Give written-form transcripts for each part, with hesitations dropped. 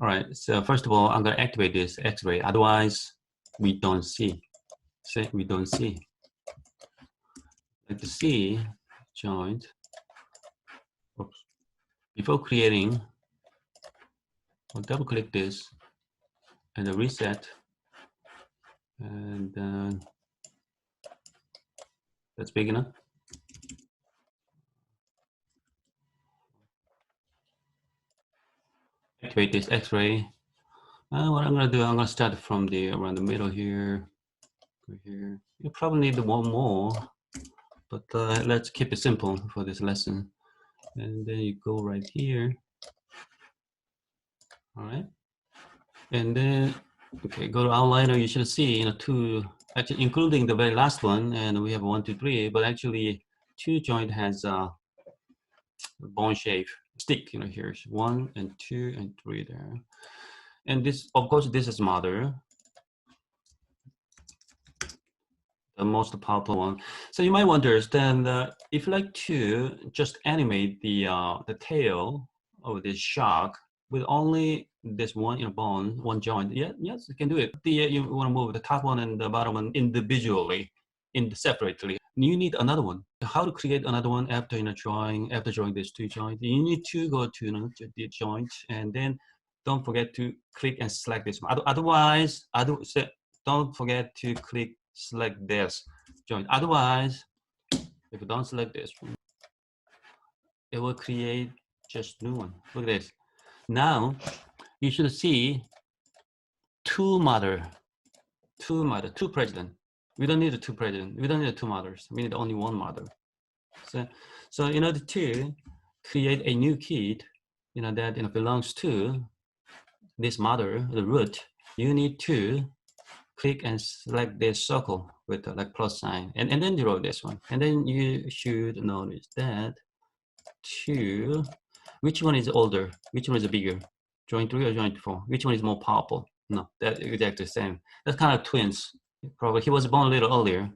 All right, so first of all, I'm gonna activate this X-ray, otherwise we don't see. See, we don't see. Like to see joint. Oops. Before creating, I'll double click this and then reset, and that's big enough. Activate this X-ray. What I'm gonna do, I'm gonna start from the around the middle here. Go here. You probably need one more, but let's keep it simple for this lesson. And then you go right here. All right. And then, okay, go to outliner. You should see, two, actually including the very last one, and we have 1, 2, 3. But actually, two joint has a bone shape stick. Here's 1 and 2 and 3 there. And this, of course, this is mother, the most powerful one. So you might wonder, then if you like to just animate the tail of this shark with only this one bone, one joint, yes, you can do it. You want to move the top one and the bottom one individually, separately. You need another one. How to create another one after drawing these two joints? You need to go to the joint, and then don't forget to click and select this one. Otherwise, don't forget to click select this joint. Otherwise, if you don't select this one, it will create just new one. Look at this. Now you should see two president. We don't need two president. We don't need two mothers. We need only one mother. So in order to create a new kid, that belongs to this mother, the root, you need to click and select this circle with the plus sign, and then draw this one. And then you should notice that which one is older, which one is bigger, joint 3 or joint 4, which one is more powerful? No, that's exactly the same. That's kind of twins. Probably he was born a little earlier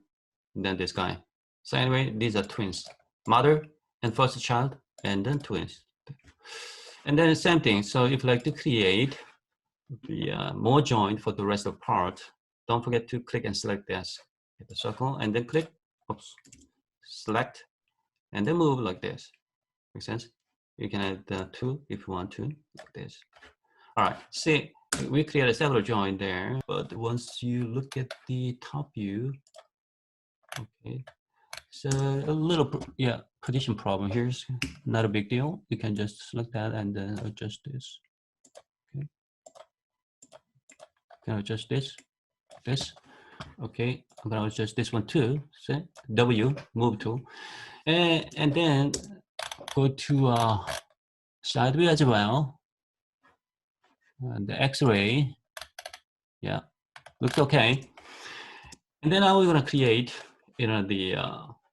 than this guy. So anyway, these are twins, mother and first child, and then twins. And then the same thing. So if you like to create the more joint for the rest of the part, don't forget to click and select this, hit the circle, and then click, oops, select, and then move like this. Make sense? You can add 2 if you want to, like this. All right, see, we created several joint there, but once you look at the top view, okay, so a little, position problem. Here's not a big deal. You can just select that and then adjust this. Okay, can I adjust this? Okay, I'm gonna adjust this one too. See, W, move to, and then go to side view as well. The X-ray, yeah, looks okay. And then now we're gonna create, the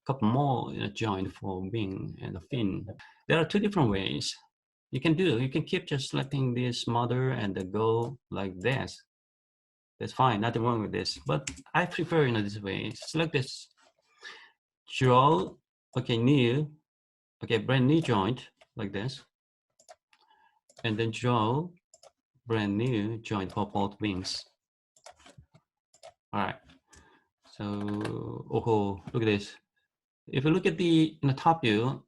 couple more joint for wing and the fin. There are two different ways you can do. You can keep just selecting this mother and then go like this. That's fine, nothing wrong with this. But I prefer this way. Select this, draw, okay, new, okay, brand new joint like this, and then draw brand new joint for both wings. All right. So, oh, look at this. If you look at the top view,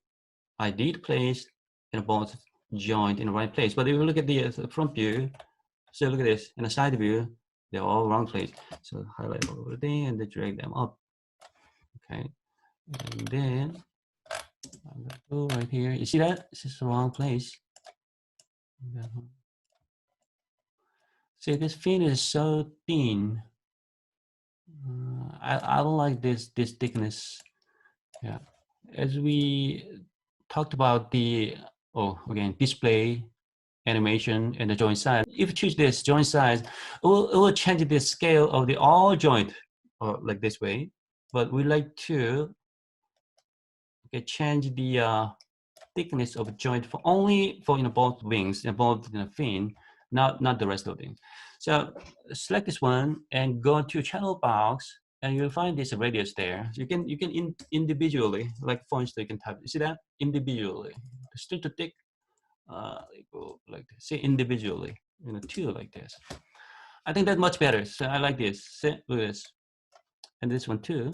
I did place both joint in the right place. But if you look at the front view, so look at this. In the side view, they're all wrong place. So highlight everything and then drag them up. Okay. And then I'm gonna go right here. You see that? This is the wrong place. See, this fin is so thin. I don't like this thickness. Yeah. As we talked about the again, display, animation, and the joint size. If you choose this joint size, it will change the scale of the all joint, or like this way. But we like to change the thickness of joint for only for both wings, both fin, not the rest of them. So select this one and go to channel box, and you'll find this radius there. So you can individually, like for instance, you can type. You see that individually, still to thick. Go like this. See individually. 2 like this. I think that's much better. So I like this. See, look at this. And this one too.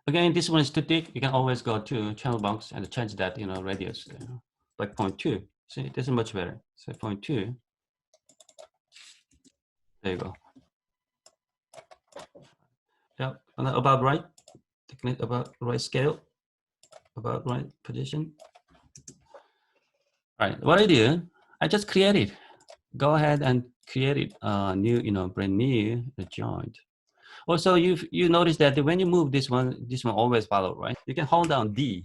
Again, this one is too thick. You can always go to channel box and change that, radius, like 0.2. See, this is much better. So 0.2. There you go. Yeah, about right. Technique about right scale, about right position. All right, what I do, I just create it. Go ahead and create it new, brand new joint. Also, you notice that when you move this one always follow, right? You can hold down D.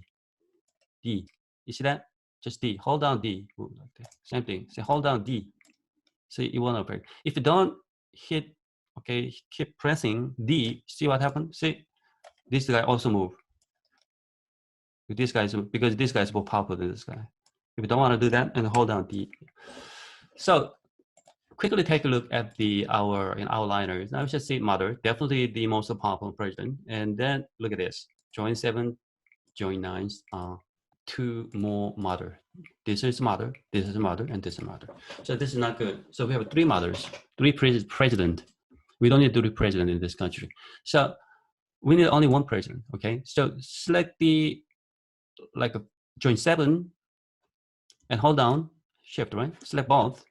You see that? Just D. Hold down D. Move like that. Same thing. So hold down D. So you want to break. If you don't hit, okay, keep pressing D. See what happens? See, this guy also move. This guy is because this guy is more powerful than this guy. If you don't want to do that, and hold down D. So quickly take a look at our outliners. Now just see mother, definitely the most powerful president. And then look at this, join 7, join 9, 2 more mother. This is mother, this is mother, and this is mother. So this is not good. So we have 3 mothers, 3 president. We don't need 3 president in this country. So we need only 1 president, okay? So select the, join 7 and hold down, shift, right? Select both.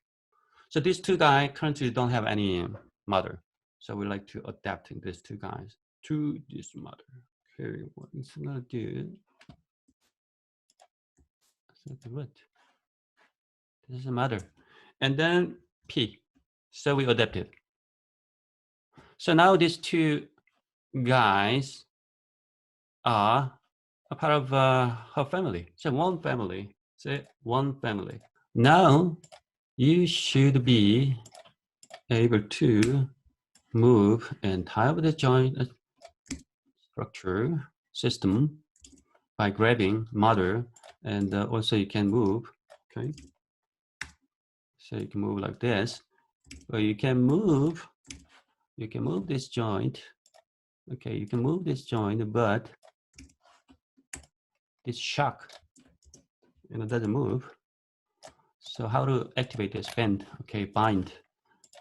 So these 2 guys currently don't have any mother. So we like to adapt these 2 guys to this mother. Okay, what it's gonna do? What? This is a mother. And then P. So we adapt it. So now these 2 guys are a part of her family. So 1 family. Say 1 family. Now you should be able to move entire of the joint structure system by grabbing mother, and also you can move, okay? So you can move like this, or you can move this joint. Okay, you can move this joint, but this shock, doesn't move. So how to activate this? Bend, okay, bind.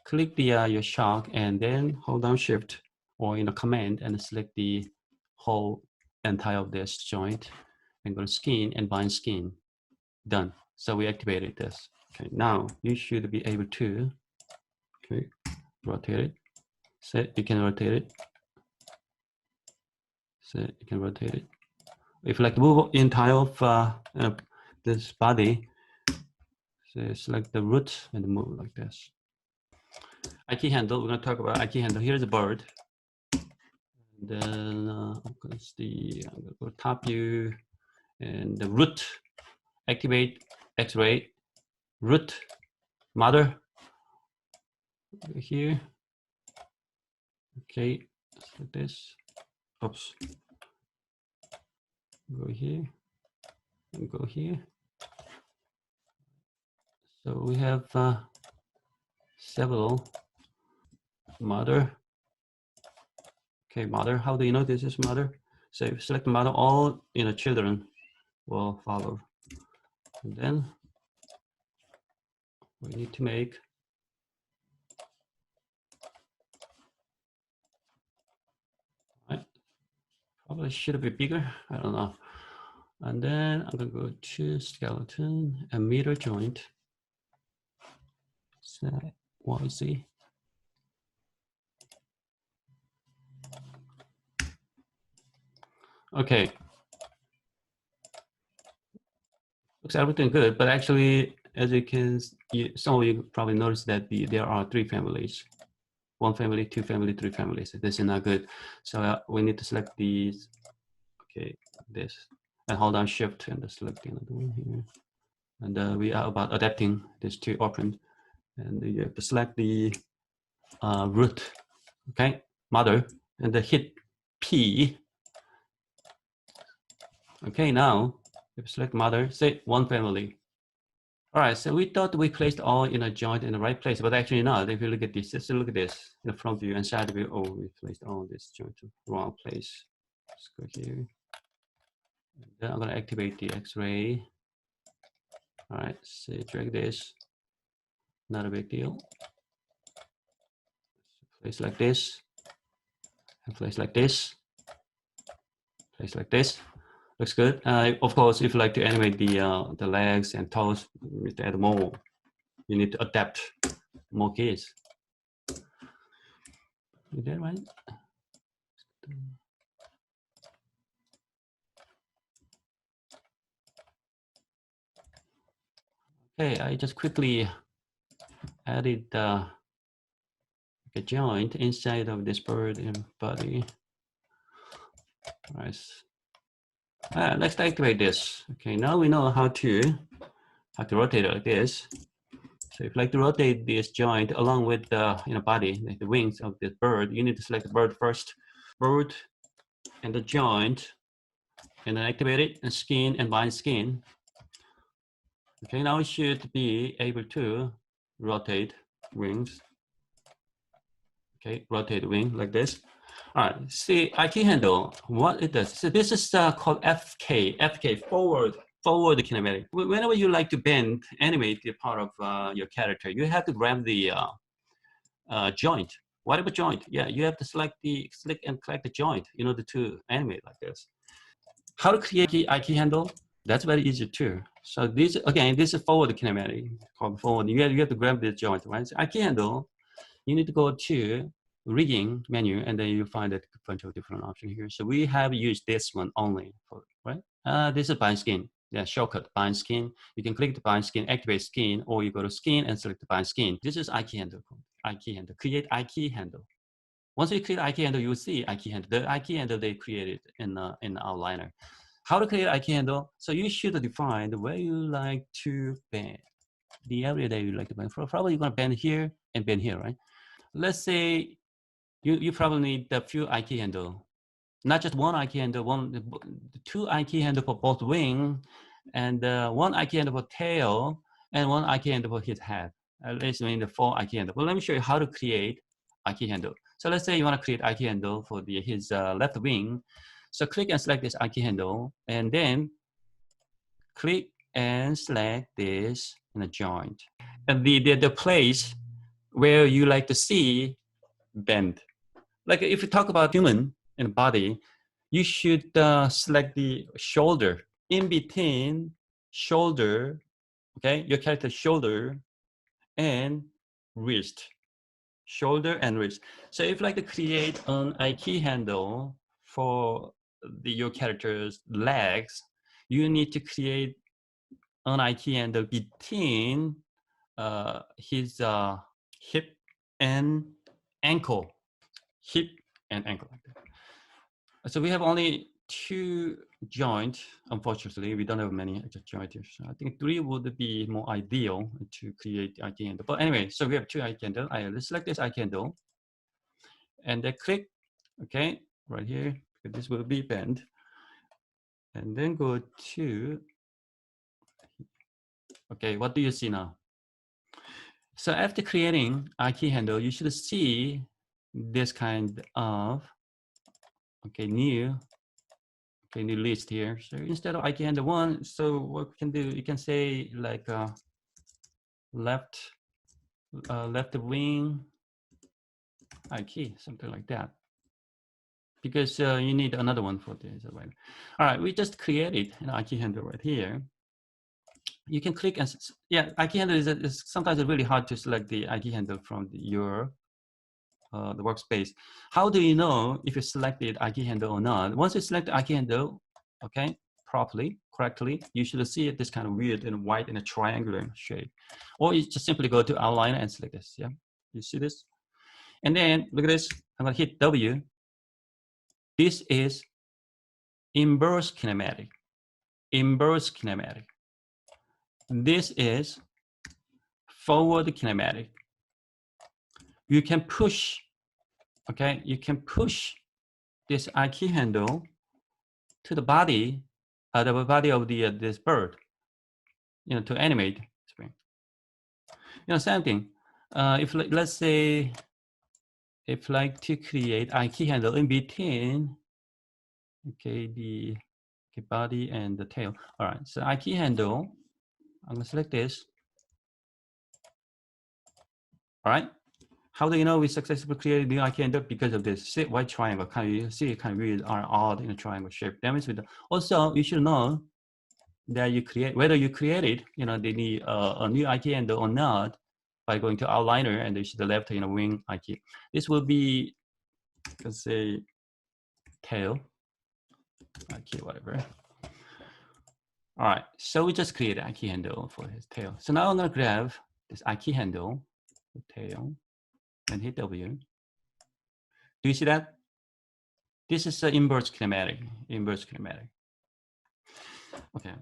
Click the your shock and then hold down shift or command and select the whole entire of this joint and go to skin and bind skin. Done. So we activated this. Okay, now you should be able to, okay, rotate it. So you can rotate it. So you can rotate it. If you like to move entire of this body, so select the root and move like this. IK handle, we're going to talk about IK handle. Here's a bird. And then I'm going to go top view and the root, activate X-ray, root, mother, here. Okay, like this. Oops. Go here and go here. So we have several mother. Okay, mother. How do you know this is mother? So if you select mother, all children will follow. And then we need to make probably should be bigger. I don't know. And then I'm gonna go to skeleton and meter joint. So what is it? Okay. Looks everything good, but actually, as you can, some of you probably noticed that there are 3 families. 1 family, 2 family, 3 families. This is not good. So we need to select these. Okay, this, and hold down shift and select the other one here. And we are about adapting these 2 operand. And you have to select the root, okay, mother, and the hit P. Okay, now if you select mother, say 1 family. All right, so we thought we placed all in a joint in the right place, but actually not. If you look at this, just look at this, in the front view and side view. Oh, we placed all this joint in the wrong place. Let's go here. And then I'm going to activate the X-ray. All right, so drag this, not a big deal. Place like this, and place like this, place like this. Looks good. Of course, if you like to animate the legs and toes, you need to add more. You need to adapt more keys. You did right? Okay, I just quickly added a joint inside of this bird and body. All right. Let's activate this. Okay, now we know how to rotate it like this. So if you like to rotate this joint along with the body, like the wings of this bird, you need to select the bird first. Bird and the joint, and then activate it, and skin and bind skin. Okay, now we should be able to rotate wings. Okay, rotate the wing like this. All right, see IK handle, what it does. So this is called FK, forward kinematic. Whenever you like to bend, animate the part of your character, you have to grab the joint, whatever joint. Yeah, you have to select and collect the joint in order to animate like this. How to create the IK handle? That's very easy too. So this, again, this is forward kinematic, called forward. You have to grab this joint, right? So IK handle, you need to go to rigging menu, and then you find a bunch of different options here. So we have used this one only, right? This is bind skin. Yeah, shortcut bind skin. You can click the bind skin, activate skin, or you go to skin and select the bind skin. This is IK handle. Create IK handle. Once you create IK handle, you will see IK handle. The IK handle they created in the outliner. How to create IK handle? So you should define where you like to bend, the area that you like to bend. Probably you're gonna bend here and bend here, right? Let's say you probably need a few IK handle, not just one IK handle, two IK handle for both wing, and one IK handle for tail, and one IK handle for his head. At least in the 4 IK handle. Well, let me show you how to create IK handle. So let's say you want to create IK handle for his left wing. So click and select this IK handle, and then click and select this in a joint. And the place where you like to see bend. Like if you talk about human and body, you should select the shoulder, in between shoulder, okay, your character's shoulder and wrist, shoulder and wrist. So if you like to create an IK handle for your character's legs, you need to create an IK handle between his hip and ankle. Hip and ankle. So we have only 2 joints. Unfortunately, we don't have many joints here. So I think 3 would be more ideal to create IK handle. But anyway, so we have 2 IK handle. Let's select this IK handle, and then click, okay, right here. This will be bend, and then go to, okay, what do you see now? So after creating IK handle, you should see this kind of, okay, new list here. So instead of IK handle 1, so what we can do, you can say like left wing IK, something like that, because you need another one for this. Right? All right, we just created an IK handle right here. You can click and, yeah, IK handle is sometimes really hard to select the IK handle from your the workspace. How do you know if you selected IK handle or not? Once you select the IK handle, okay, correctly, you should see it this kind of weird and white in a triangular shape. Or you just simply go to outliner and select this, yeah? You see this? And then look at this, I'm gonna hit W. This is inverse kinematic. This is forward kinematic. You can push, okay? You can push this IK handle to the body of this bird, to animate spring. Same thing. If let's say, if like to create IK handle in between, okay, the body and the tail. All right, so IK handle, I'm gonna select this. All right. How do you know we successfully created the IK handle? Because of this white triangle. Can you see kind of really are odd in a triangle shape? That means with also you should know that you create whether you created the a new IK handle or not by going to outliner and to the left wing IK. This will be, let's say, tail IK whatever. All right, so we just created IK handle for his tail. So now I'm gonna grab this IK handle, the tail, and hit W. Do you see that? This is the inverse kinematic. Inverse kinematic. Okay.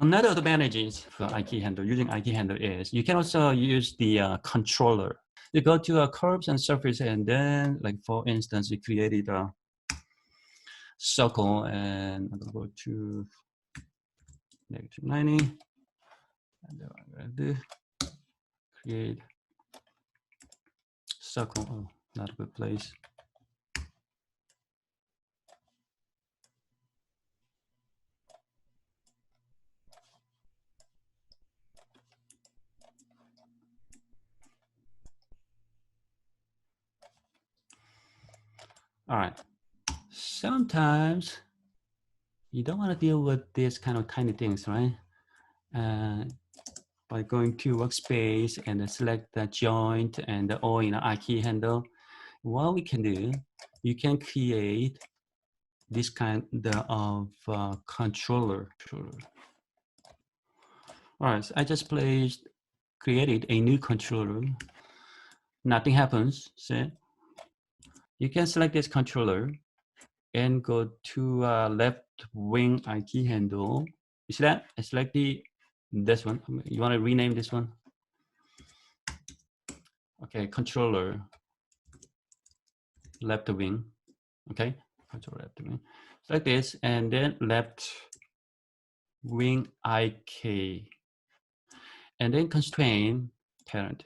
Another advantage for IK handle, using IK handle is you can also use the controller. You go to curves and surface, and then, like for instance, you created a circle, and I'm gonna go to -90, and then I'm gonna do create circle. Oh, not a good place. All right. Sometimes you don't want to deal with these kind of tiny things, right? By going to workspace and select the joint and the O in the IK handle, what we can do, you can create this kind of controller. All right, so I just created a new controller. Nothing happens. So you can select this controller and go to left wing IK handle. You see that? I select this one. You want to rename this one? Okay, controller left wing. Okay, control left wing. Select this and then left wing IK. And then constrain parent.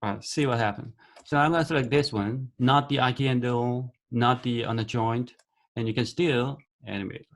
All right, see what happens. So I'm gonna select this one, not the IK handle, not the on the joint, and you can still animate.